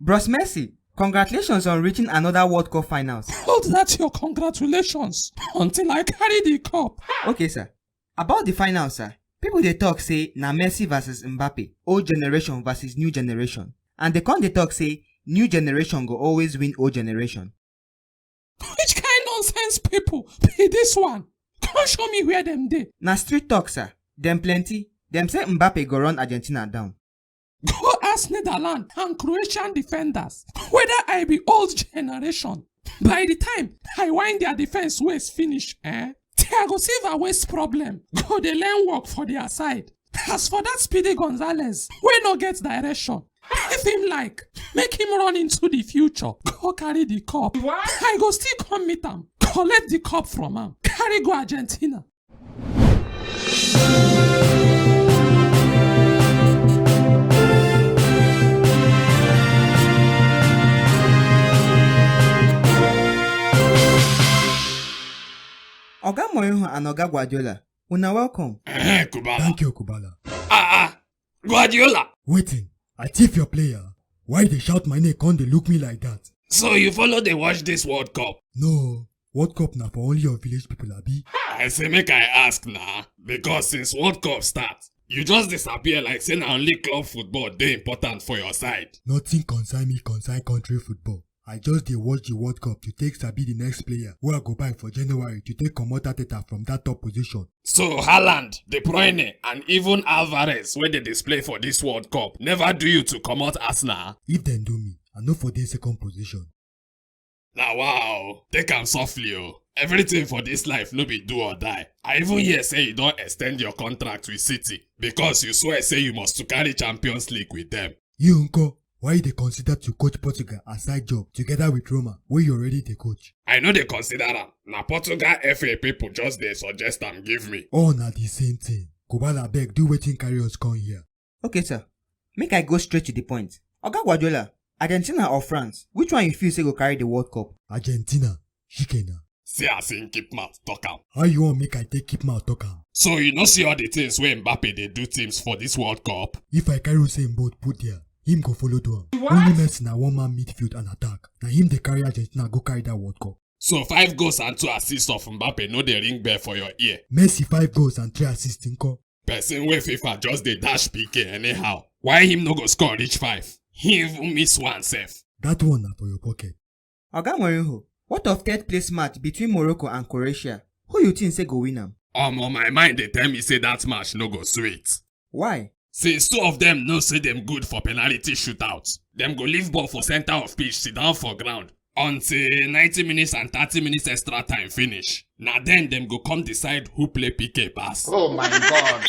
Bros Messi, congratulations on reaching another World Cup finals. Hold that your congratulations until I carry the cup. Okay, sir. About the finals, sir. People they talk say na Messi versus Mbappe, old generation versus new generation. And they talk say new generation go always win old generation. Which kind nonsense people be this one? Come show me where them dey. Na street talk, sir. Them plenty. Them say Mbappe go run Argentina down. Go ask Netherlands and Croatian defenders whether I be old generation. By the time I wind their defense waist finish, they go see the waist problem. Go they learn work for their side. As for that Speedy Gonzalez, we no get direction. If him like, make him run into the future. Go carry the cup. What? I go still come meet him. Collect the cup from him. Carry go Argentina. Oga Mourinho and Oga Guardiola, una welcome. Kubala. Thank you, Kubala. Guardiola. Waiting, I thief your player. Why they shout my name can't they look me like that? So you follow they watch this World Cup? No, World Cup now for only your village people, Abi. I say make I ask now, because since World Cup start, you just disappear like saying only club football they important for your side. Nothing concern me concern country football. I just dey watch the World Cup to take sabi the next player who I go buy for January to take comot Ateta from that top position. So Haaland, De Bruyne and even Alvarez wey they display for this World Cup never do you to comot Arsenal? If dem do me, I no for dey second position. Now wow, take am softly oh. Everything for this life no be do or die. I even hear say you don't extend your contract with City because you swear say you must to carry Champions League with them. You unko, why they consider to coach Portugal as side job together with Roma where you already the coach? I know they consider am. Na Portugal FA people just they suggest am give me. All na the same thing. Kubala beg do wetin carry us come here. Okay, sir. Make I go straight to the point. Oga Guardiola, Argentina or France, which one you feel say go carry the World Cup? Argentina, Shikena. See as in keep mouth talk am. How you want make I take keep mouth talk am? So you no see all the things where Mbappe they do teams for this World Cup? If I carry same boat put there, him go follow do am. Only Messi na one man midfield and attack. Na him dey carry Argentina go carry that World Cup. So 5 goals and 2 assists of Mbappe no dey ring bell for your ear. Messi 5 goals and 3 assists nko. Person wey FIFA just dey dash PK anyhow. Why him no go score reach 5? He even miss one sef. That one na for your pocket. Oga Mourinho, what of third place match between Morocco and Croatia? Who you think say go win am? My mind dey tell me say that match no go sweet. Why? Since 2 of them know say them good for penalty shootouts, them go leave ball for center of pitch sit down for ground until 90 minutes and 30 minutes extra time finish. Na then them go come decide who play PK pass. Oh my God.